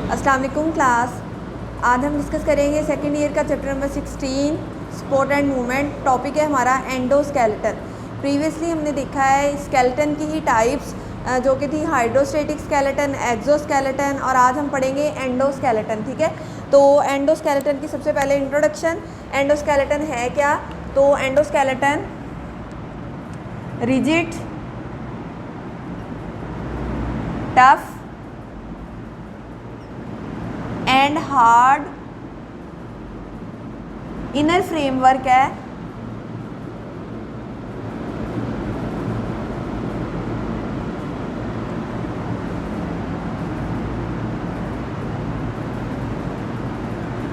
अस्सलाम वालेकुम क्लास। आज हम डिस्कस करेंगे सेकेंड ईयर का chapter number 16 sport and movement. Topic है हमारा एंडोस्केलेटन। प्रीवियसली हमने देखा है स्केलेटन की ही टाइप्स जो कि थी हाइड्रोस्टेटिक स्केलेटन, एक्सोस्केलेटन, और आज हम पढ़ेंगे एंडोस्केलेटन। ठीक है, तो एंडोस्केलेटन की सबसे पहले इंट्रोडक्शन। एंडोस्केलेटन है क्या? तो endoskeleton rigid, tough and hard inner framework है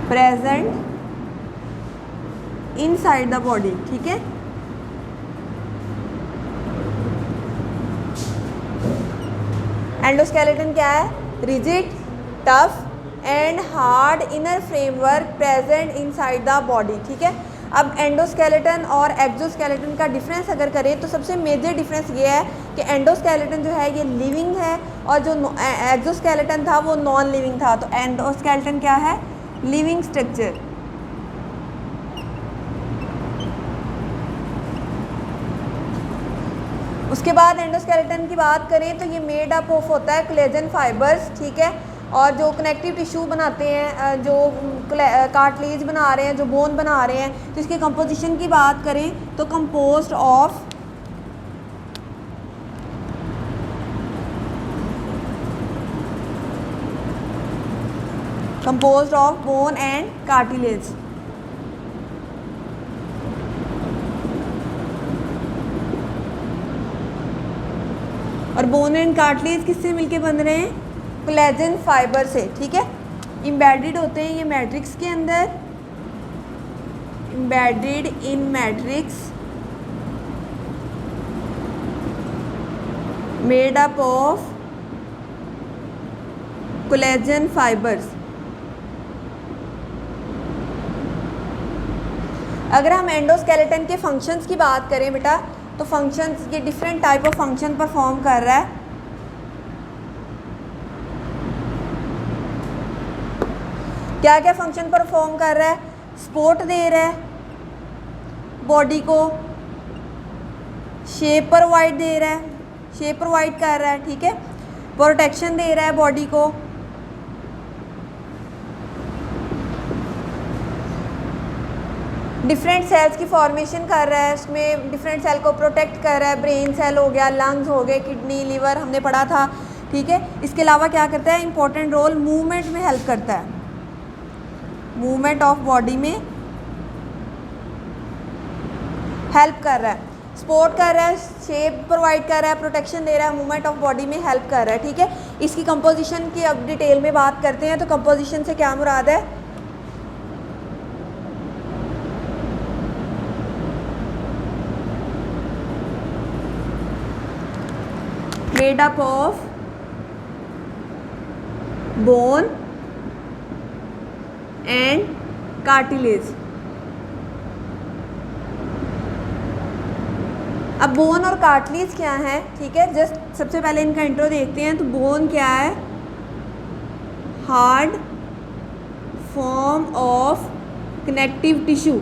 प्रेजेंट इनसाइड द बॉडी। ठीक है, एंडोस्केलेटन क्या है? Rigid, tough and hard inner framework present inside the body. ठीक है, अब एंडोस्केलेटन और एक्सोस्केलेटन का डिफरेंस अगर करें तो सबसे मेजर डिफरेंस ये है कि एंडोस्केलेटन जो है ये लिविंग है और जो एक्सोस्केलेटन था वो नॉन लिविंग था। तो एंडोस्केलेटन क्या है? Living structure. उसके बाद एंडोस्केलेटन की बात करें तो ये मेड अप ऑफ होता है कोलेजन फाइबर्स। ठीक है, और जो कनेक्टिव टिश्यू बनाते हैं, जो कार्टिलेज बना रहे हैं, जो बोन बना रहे हैं, तो इसके कंपोजिशन की बात करें तो composed of bone and cartilage. और बोन एंड कार्टिलेज किससे मिलके बन रहे हैं? कोलेजन फाइबर से। ठीक है, एम्बेडेड होते हैं ये मैट्रिक्स के अंदर, embedded in matrix made up of collagen fibres. अगर हम एंडोस्केलेटन के फंक्शंस की बात करें बेटा, तो फंक्शंस ये different type of function perform कर रहा है। क्या क्या फंक्शन परफॉर्म कर रहा है? सपोर्ट दे रहा है बॉडी को, शेप प्रोवाइड दे रहा है, शेप प्रोवाइड कर रहा है। ठीक है, प्रोटेक्शन दे रहा है बॉडी को, डिफरेंट सेल्स की फॉर्मेशन कर रहा है, उसमें डिफरेंट सेल को प्रोटेक्ट कर रहा है। ब्रेन सेल हो गया, लंग्स हो गए, किडनी, लीवर हमने पढ़ा था। ठीक है, इसके अलावा क्या करता है? इंपॉर्टेंट रोल मूवमेंट में हेल्प करता है, मूवमेंट ऑफ बॉडी में हेल्प कर रहा है, सपोर्ट कर रहा है, शेप प्रोवाइड कर रहा है, प्रोटेक्शन दे रहा है, मूवमेंट ऑफ बॉडी में हेल्प कर रहा है। ठीक है, इसकी कंपोजिशन की अब डिटेल में बात करते हैं। तो कंपोजिशन से क्या मुराद है? Made up of bone and cartilage. अब बोन और कार्टिलेज क्या है? ठीक है, जस्ट सबसे पहले इनका इंट्रो देखते हैं। तो बोन क्या है? Hard form of connective tissue.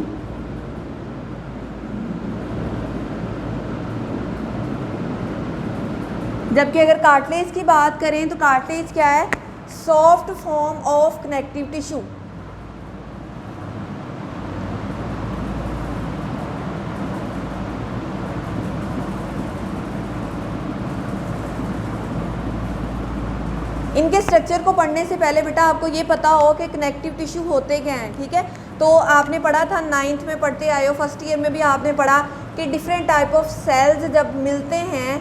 जबकि अगर कार्टिलेज की बात करें तो कार्टिलेज क्या है? Soft form of connective tissue. इनके स्ट्रक्चर को पढ़ने से पहले बेटा आपको ये पता हो कि कनेक्टिव टिश्यू होते क्या हैं। ठीक है, तो आपने पढ़ा था, 9th में पढ़ते आए हो, फर्स्ट ईयर में भी आपने पढ़ा कि डिफरेंट टाइप ऑफ सेल्स जब मिलते हैं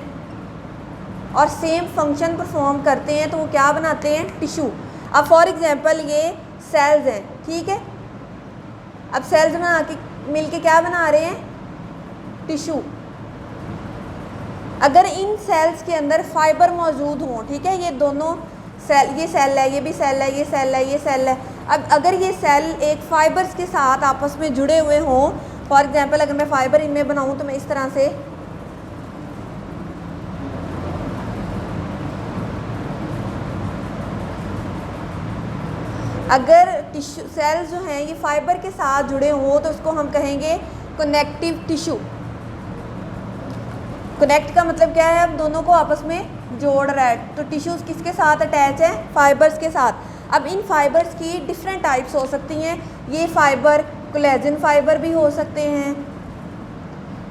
और सेम फंक्शन परफॉर्म करते हैं तो वो क्या बनाते हैं? टिश्यू। अब फॉर एग्जांपल ये सेल्स हैं। ठीक है, अब सेल्स बना के मिलके क्या बना रहे हैं? टिश्यू। अगर इन सेल्स के अंदर फाइबर मौजूद हों, ठीक है, ये दोनों सेल, ये सेल है, ये भी सेल है, ये सेल है, ये सेल है। अब अगर ये सेल एक फाइबर्स के साथ आपस में जुड़े हुए हों, फॉर एग्जांपल अगर मैं फाइबर इनमें बनाऊं तो मैं इस तरह से अगर टिश्यू सेल्स जो हैं ये फाइबर के साथ जुड़े हों तो उसको हम कहेंगे कनेक्टिव टिश्यू। कनेक्ट का मतलब क्या है, अब दोनों को आपस में जोड़ रहा है। तो टिश्यूज़ किसके साथ अटैच है, फाइबर्स के साथ। अब इन फाइबर्स की डिफरेंट टाइप्स हो सकती हैं। ये फाइबर कोलेजन फाइबर भी हो सकते हैं,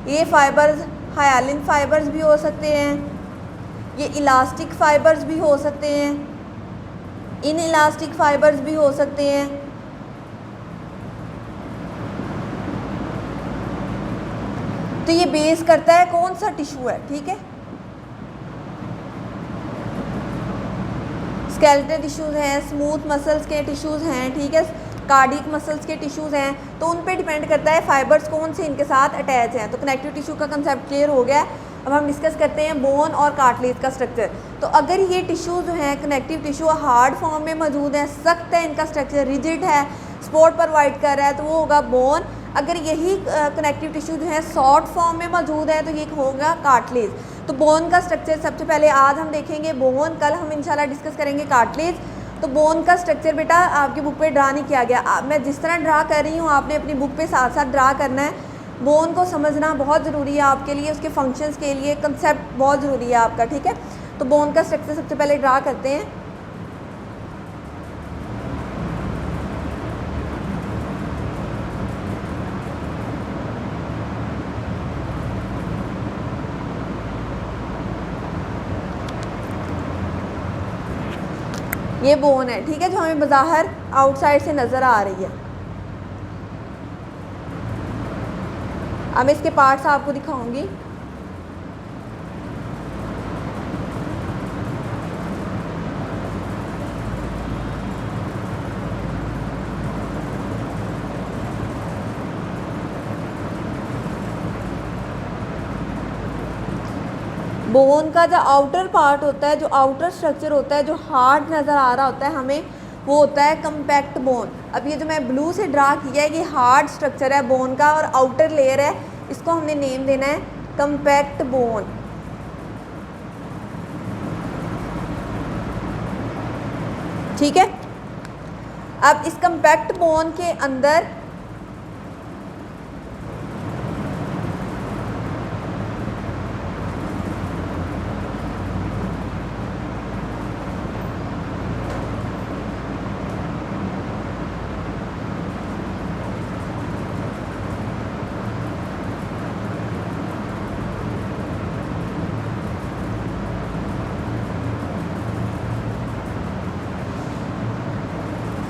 ये फाइबर्स हायालिन फाइबर्स भी हो सकते हैं, ये इलास्टिक फाइबर्स भी हो सकते हैं, इन इलास्टिक फाइबर्स भी हो सकते हैं। तो ये बेस करता है कौन सा टिश्यू है, ठीक है। स्केलेटल टिश्यूज़ हैं, स्मूथ मसल्स के टिश्यूज़ हैं, ठीक है, कार्डियक मसल्स के टिश्यूज़ हैं। तो उन पे डिपेंड करता है फाइबर्स कौन से इनके साथ अटैच हैं। तो कनेक्टिव टिश्यू का कंसेप्ट क्लियर हो गया। अब हम डिस्कस करते हैं बोन और कार्टिलेज का स्ट्रक्चर। तो अगर ये टिश्यू जो हैं कनेक्टिव टिश्यू हार्ड फॉर्म में मौजूद है, सख्त है, इनका स्ट्रक्चर रिजिड है, सपोर्ट प्रोवाइड कर रहा है, तो वो होगा बोन। अगर यही कनेक्टिव टिश्यू जो है सॉफ्ट फॉर्म में मौजूद है तो ये होगा कार्टिलेज। तो बोन का स्ट्रक्चर सबसे पहले आज हम देखेंगे बोन, कल हम इंशाल्लाह डिस्कस करेंगे कार्टिलेज। तो बोन का स्ट्रक्चर बेटा आपकी बुक पे ड्रा नहीं किया गया, मैं जिस तरह ड्रा कर रही हूँ आपने अपनी बुक पे साथ साथ ड्रा करना है। बोन को समझना बहुत ज़रूरी है आपके लिए, उसके फंक्शंस के लिए कंसेप्ट बहुत ज़रूरी है आपका, ठीक है। तो बोन का स्ट्रक्चर सबसे पहले ड्रा करते हैं। ये बोन है, ठीक है, जो हमें बाहर आउटसाइड से नज़र आ रही है। अब मैं इसके पार्ट्स आपको दिखाऊंगी। बोन का जो आउटर पार्ट होता है, जो आउटर स्ट्रक्चर होता है, जो हार्ड नज़र आ रहा होता है हमें, वो होता है कम्पैक्ट बोन। अब ये जो मैं ब्लू से ड्रा किया है ये हार्ड स्ट्रक्चर है बोन का और आउटर लेयर है, इसको हमने नेम देना है कम्पैक्ट बोन। ठीक है। अब इस कम्पैक्ट बोन के अंदर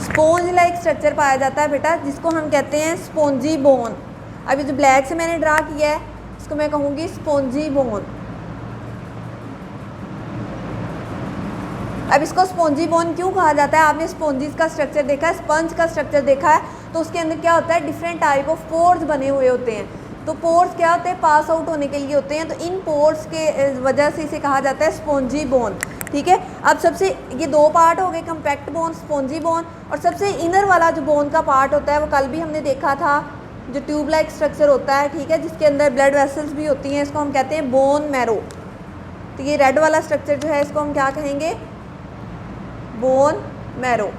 स्पोंज लाइक स्ट्रक्चर पाया जाता है बेटा, जिसको हम कहते हैं स्पोंजी बोन। अभी जो ब्लैक से मैंने ड्रा किया है इसको मैं कहूँगी स्पोंजी बोन। अब इसको स्पोंजी बोन क्यों कहा जाता है, आपने स्पोंजीज का स्ट्रक्चर देखा है, स्पंज का स्ट्रक्चर देखा है, तो उसके अंदर क्या होता है, डिफरेंट टाइप ऑफ पोर्स बने हुए होते हैं। तो पोर्स क्या होते हैं, पास आउट होने के लिए होते हैं, तो इन पोर्स के वजह से इसे कहा जाता है स्पोंजी बोन। ठीक है। अब सबसे ये दो पार्ट हो गए, कम्पैक्ट बोन, स्पोंजी बोन, और सबसे इनर वाला जो बोन का पार्ट होता है वो कल भी हमने देखा था, जो ट्यूब लाइक स्ट्रक्चर होता है, ठीक है, जिसके अंदर ब्लड वेसल्स भी होती हैं, इसको हम कहते हैं बोन मैरो। तो ये रेड वाला स्ट्रक्चर जो है इसको हम क्या कहेंगे, बोन मैरो।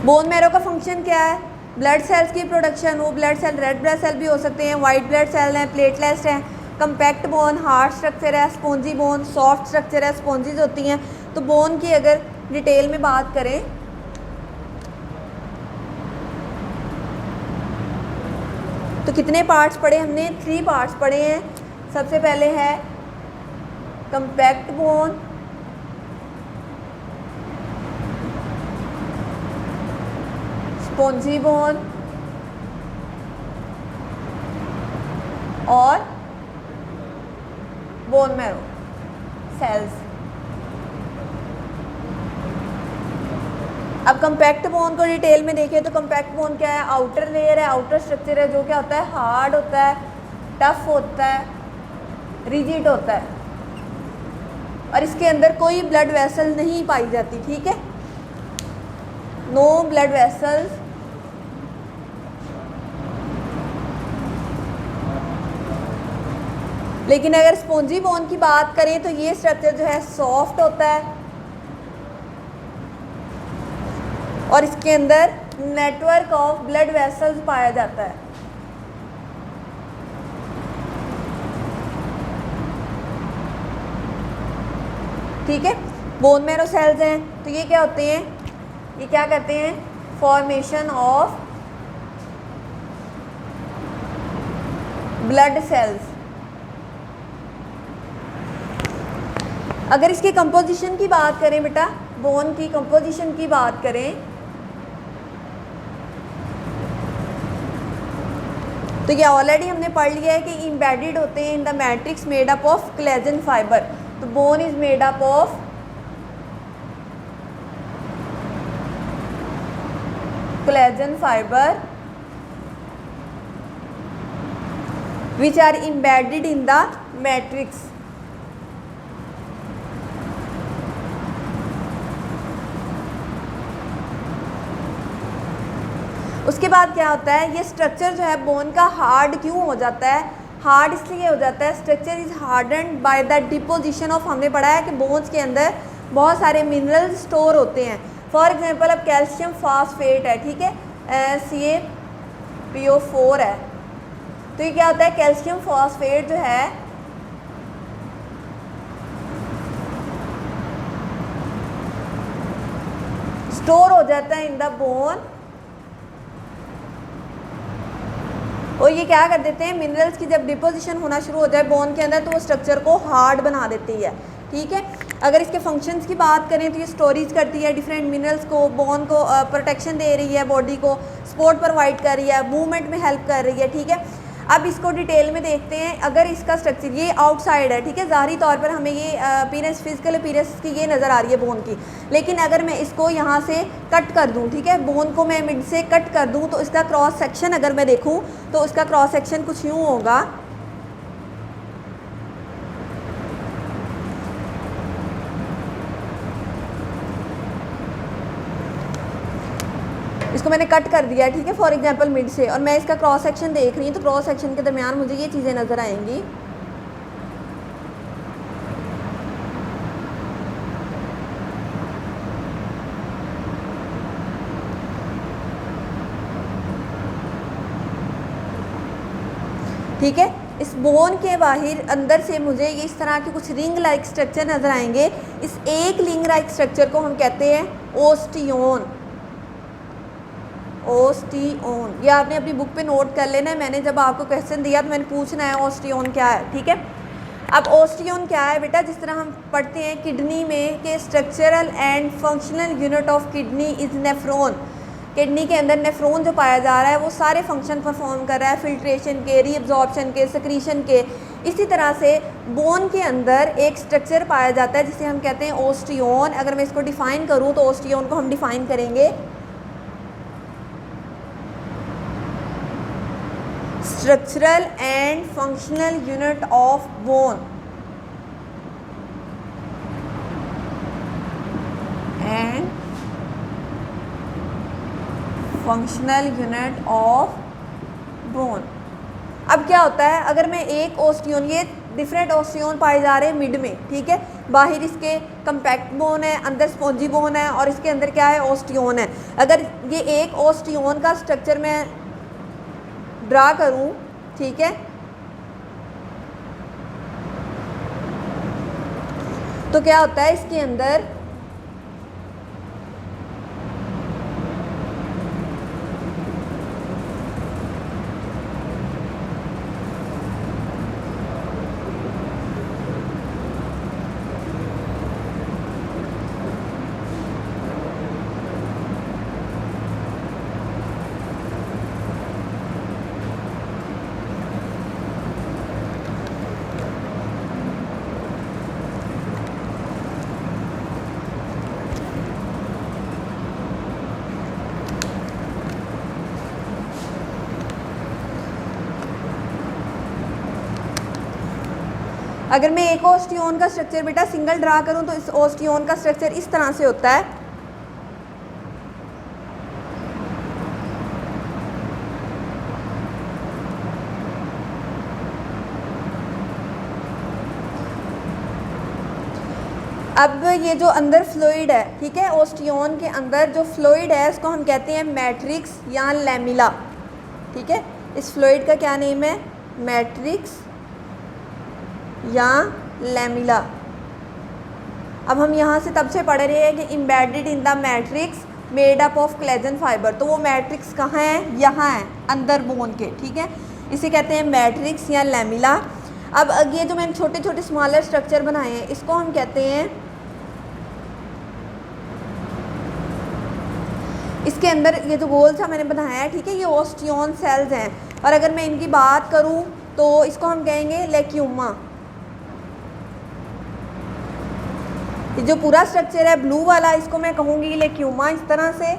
बोन मैरो का फंक्शन क्या है, ब्लड सेल्स की प्रोडक्शन। वो blood cell red blood cell भी हो सकते हैं, वाइट ब्लड सेल हैं, प्लेटलेट्स हैं। कम्पैक्ट बोन हार्ड स्ट्रक्चर है, स्पोंजी बोन सॉफ्ट स्ट्रक्चर है, स्पोंजीज होती हैं। तो बोन की अगर डिटेल में बात करें तो कितने पार्ट्स पढ़े हमने, 3 पार्ट्स पढ़े हैं। सबसे पहले है कम्पैक्ट बोन, स्पोंजी बोन और बोन मैरो सेल्स। अब कम्पैक्ट बोन को डिटेल में देखें तो कम्पैक्ट बोन क्या है, आउटर लेयर है, आउटर स्ट्रक्चर है, जो क्या होता है, हार्ड होता है, टफ होता है, रिजिड होता है, और इसके अंदर कोई ब्लड वेसल नहीं पाई जाती। ठीक है, नो ब्लड वेसल्स। लेकिन अगर स्पोंजी बोन की बात करें तो ये स्ट्रक्चर जो है सॉफ्ट होता है, और इसके अंदर नेटवर्क ऑफ ब्लड वेसल्स पाया जाता है। ठीक है, बोन मैरो सेल्स हैं तो ये क्या होते हैं, ये क्या करते हैं, फॉर्मेशन ऑफ ब्लड सेल्स। अगर इसके कंपोजिशन की बात करें बेटा, बोन की कंपोजिशन की बात करें तो ये ऑलरेडी हमने पढ़ लिया है कि इम्बेडेड होते हैं in the matrix made up of collagen fibre. तो bone is made up of collagen fibre which are embedded in the matrix। उसके बाद क्या होता है, ये स्ट्रक्चर जो है बोन का हार्ड क्यों हो जाता है, हार्ड इसलिए हो जाता है, structure is hardened by the deposition of, हमने पढ़ा है कि बोन्स के अंदर बहुत सारे मिनरल्स स्टोर होते हैं। फॉर एग्जांपल अब कैल्शियम फास्फेट है, ठीक है, CaPO4 है, तो ये क्या होता है, कैल्शियम फॉस्फेट जो है स्टोर हो जाता है इन द बोन, और ये क्या कर देते हैं, मिनरल्स की जब डिपोजिशन होना शुरू हो जाए बोन के अंदर तो वो स्ट्रक्चर को हार्ड बना देती है। ठीक है, अगर इसके फंक्शंस की बात करें तो ये स्टोरेज करती है डिफरेंट मिनरल्स को, बोन को प्रोटेक्शन दे रही है, बॉडी को सपोर्ट प्रोवाइड कर रही है, मूवमेंट में हेल्प कर रही है। ठीक है, अब इसको डिटेल में देखते हैं। अगर इसका स्ट्रक्चर ये आउटसाइड है, ठीक है, ज़ाहरी तौर पर हमें ये अपीयरेंस, फिजिकल अपीयरेंस की ये नज़र आ रही है बोन की, लेकिन अगर मैं इसको यहाँ से कट कर दूँ, ठीक है, बोन को मैं मिड से कट कर दूँ तो इसका क्रॉस सेक्शन अगर मैं देखूँ तो इसका क्रॉस सेक्शन कुछ यूँ होगा। इसको मैंने कट कर दिया है, ठीक है, फॉर एग्जांपल मिड से, और मैं इसका क्रॉस सेक्शन देख रही हूँ तो क्रॉस सेक्शन के दरमियान मुझे ये चीज़ें नज़र आएंगी। ठीक है, इस बोन के बाहर अंदर से मुझे ये इस तरह के कुछ रिंग लाइक स्ट्रक्चर नज़र आएंगे। इस एक रिंग लाइक स्ट्रक्चर को हम कहते हैं ओस्टियोन। ओस्टियोन, ये आपने अपनी बुक पे नोट कर लेना है। मैंने जब आपको क्वेश्चन दिया तो मैंने पूछना है ओस्टियोन क्या है। ठीक है, अब ओस्टियोन क्या है बेटा, जिस तरह हम पढ़ते हैं किडनी में कि structural and functional unit of kidney is nephron. Kidney के अंदर नेफ्रॉन जो पाया जा रहा है वो सारे फंक्शन परफॉर्म कर रहा है, फिल्ट्रेशन के, रीअब्जॉर्प्शन के, सेक्रीशन के। इसी तरह से बोन के अंदर एक स्ट्रक्चर पाया जाता है जिसे हम कहते हैं ओस्टियोन। अगर मैं इसको डिफ़ाइन करूँ तो ओस्टियोन को हम डिफ़ाइन करेंगे structural and functional unit of bone and functional unit of bone. अब क्या होता है, अगर मैं एक ओस्टियोन, ये डिफरेंट ओस्टियोन पाए जा रहे हैं मिड में, ठीक है, बाहर इसके कम्पैक्ट बोन है, अंदर स्पॉन्जी बोन है, और इसके अंदर क्या है, ओस्टियोन है। अगर ये एक ओस्टियोन का स्ट्रक्चर मैं ड्रा करूं, ठीक है, तो क्या होता है इसके अंदर अगर मैं एक ओस्टियोन का स्ट्रक्चर बेटा सिंगल ड्रा करूं तो इस ओस्टियोन का स्ट्रक्चर इस तरह से होता है। अब ये जो अंदर फ्लूइड है, ठीक है, ओस्टियोन के अंदर जो फ्लूइड है इसको हम कहते हैं मैट्रिक्स या लैमिला, ठीक है। इस फ्लूइड का क्या नेम है? मैट्रिक्स या लैमिला। अब हम यहाँ से तब से पढ़ रहे हैं कि embedded in the matrix made up of collagen fibre. तो वो मैट्रिक्स कहाँ है? यहाँ है, अंदर बोन के, ठीक है। इसे कहते हैं मैट्रिक्स या लैमिला। अब ये जो मैंने छोटे छोटे स्मॉलर स्ट्रक्चर बनाए हैं इसको हम कहते हैं, इसके अंदर ये जो गोल सा मैंने बनाया है, ठीक है, ये ओस्टियोन सेल्स हैं। और अगर मैं इनकी बात करूं तो इसको हम कहेंगे लेक्यूमा। ये जो पूरा स्ट्रक्चर है ब्लू वाला इसको मैं कहूँगी लेक्यूमा, इस तरह से।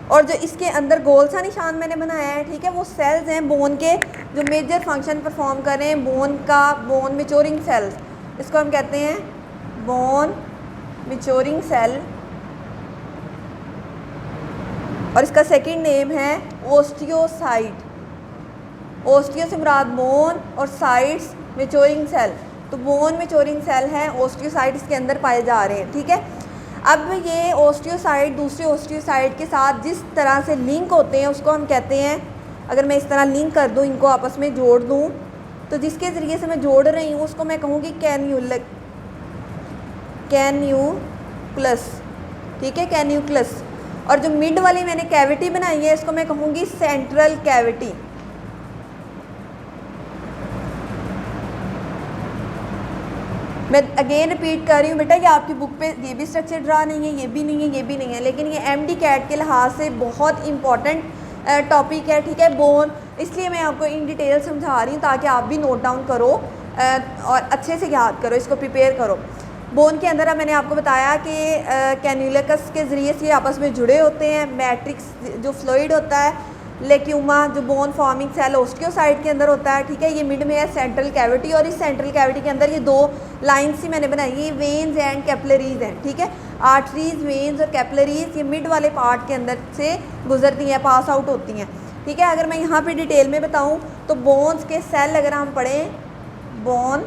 और जो इसके अंदर गोल सा निशान मैंने बनाया है, ठीक है, वो सेल्स हैं बोन के जो मेजर फंक्शन परफॉर्म कर रहे हैं बोन का, बोन मैच्योरिंग सेल्स। इसको हम कहते हैं बोन मैच्योरिंग सेल। और इसका सेकंड नेम है ओस्टियोसाइट। ओस्टियो से मुराद बोन और साइट्स मैच्योरिंग सेल, तो बोन मैच्योरिंग सेल है, ओस्टियोसाइट इसके अंदर पाए जा रहे हैं, ठीक है। अब ये ओस्टियोसाइट दूसरे ओस्टियोसाइट के साथ जिस तरह से लिंक होते हैं उसको हम कहते हैं, अगर मैं इस तरह लिंक कर दूं, इनको आपस में जोड़ दूं, तो जिसके ज़रिए से मैं जोड़ रही हूँ उसको मैं कहूँगी कैन्यूक्लस, ठीक है, कैन्यूक्लस। और जो मिड वाली मैंने कैविटी बनाई है इसको मैं कहूँगी सेंट्रल कैविटी। मैं अगेन रिपीट कर रही हूँ बेटा, ये आपकी बुक पे ये भी स्ट्रक्चर ड्रा नहीं है, ये भी नहीं है, ये भी नहीं है, लेकिन ये एमडी कैट के लिहाज से बहुत इंपॉर्टेंट टॉपिक है, ठीक है, बोन। इसलिए मैं आपको इन डिटेल समझा रही हूँ ताकि आप भी नोट डाउन करो और अच्छे से याद करो, इसको प्रिपेयर करो। बोन के अंदर अब मैंने आपको बताया कि कैन्यूलकस के ज़रिए से आपस में जुड़े होते हैं। मैट्रिक्स जो फ्लूइड होता है, लेक्यूमा जो बोन फॉर्मिंग सेल ओस्टियोसाइट के अंदर होता है, ठीक है। ये मिड में है सेंट्रल कैविटी, और इस सेंट्रल कैविटी के अंदर ये दो लाइन्स ही मैंने बनाई, ये वेन्स एंड कैपिलरीज हैं, ठीक है। आर्टरीज, वेन्स और कैपिलरीज ये मिड वाले पार्ट के अंदर से गुजरती हैं, पास आउट होती हैं, ठीक है। अगर मैं यहाँ पे डिटेल में बताऊँ तो बोन्स के सेल अगर हम पढ़ें, बोन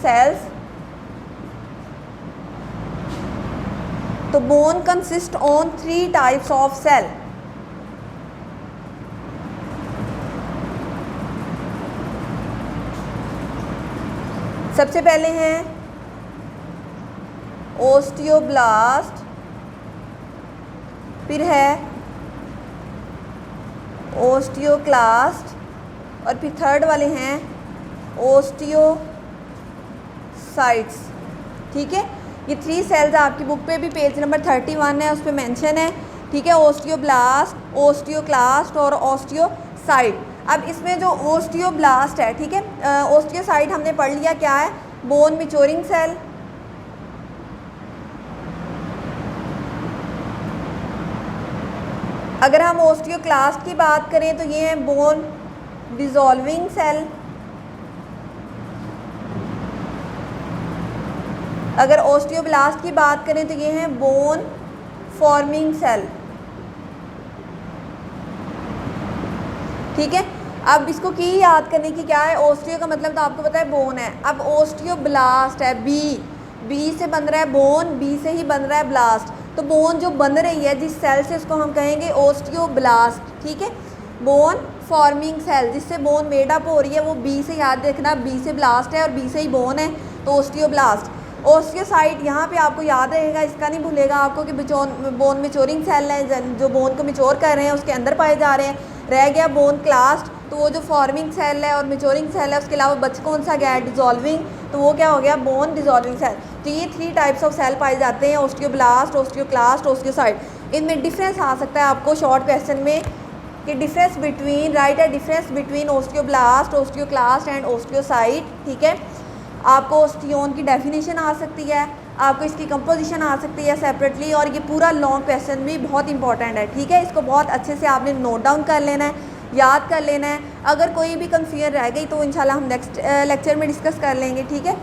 सेल्स, तो bone consist on 3 types of cell. सबसे पहले हैं ओस्टियोब्लास्ट, फिर है ओस्टियोक्लास्ट, और फिर थर्ड वाले हैं ओस्टियोसाइट्स, ठीक है। ये 3 सेल्स आपकी बुक पे भी पेज नंबर 31 है, उस पर मेंशन है, ठीक है। ओस्टियोब्लास्ट, ओस्टियोक्लास्ट और ओस्टियोसाइट। अब इसमें जो ओस्टियोब्लास्ट है, ठीक है, ओस्टियोसाइट हमने पढ़ लिया क्या है, बोन मैच्योरिंग सेल। अगर हम ओस्टियोक्लास्ट की बात करें तो ये है बोन डिसॉल्विंग सेल। अगर ओस्टियोब्लास्ट की बात करें तो ये है बोन फॉर्मिंग सेल, ठीक है। अब इसको की याद करने की क्या है, ओस्टियो का मतलब तो आपको पता है बोन है। अब ओस्टियोब्लास्ट है, बी से बन रहा है बोन, बी से ही बन रहा है ब्लास्ट, तो बोन जो बन रही है जिस सेल से उसको हम कहेंगे ओस्टियोब्लास्ट, ठीक है। बोन फॉर्मिंग सेल जिससे बोन मेडअप हो रही है वो बी से, याद रखना, बी से ब्लास्ट है और बी से ही बोन है, तो ओस्टियोब्लास्ट। ओस्टियोसाइट यहाँ पे आपको याद रहेगा, इसका नहीं भूलेगा आपको कि बोन मैच्योरिंग सेल है जो बोन को मैच्योर कर रहे हैं, उसके अंदर पाए जा रहे हैं। रह गया बोन क्लास्ट, तो वो जो फॉर्मिंग सेल है और मैच्योरिंग सेल है, उसके अलावा बच कौन सा गया, डिसॉल्विंग, तो वो क्या हो गया, बोन डिसॉल्विंग सेल। तो ये 3 टाइप्स ऑफ सेल पाए जाते हैं, ओस्टियोब्लास्ट, ओस्टियोक्लास्ट, ओस्टियोसाइट। इनमें डिफरेंस आ सकता है आपको शॉर्ट क्वेश्चन में कि डिफरेंस बिटवीन, राइट है difference between osteoblast, osteoclast and osteocyte, ठीक है। आपको ओस्टियोन की डेफिनेशन आ सकती है, आपको इसकी कंपोजिशन आ सकती है सेपरेटली, और ये पूरा लॉन्ग क्वेश्चन भी बहुत इंपॉर्टेंट है, ठीक है। इसको बहुत अच्छे से आपने नोट डाउन कर लेना है, याद कर लेना है। अगर कोई भी कंफ्यूजन रह गई तो इंशाल्लाह हम नेक्स्ट लेक्चर में डिस्कस कर लेंगे, ठीक है।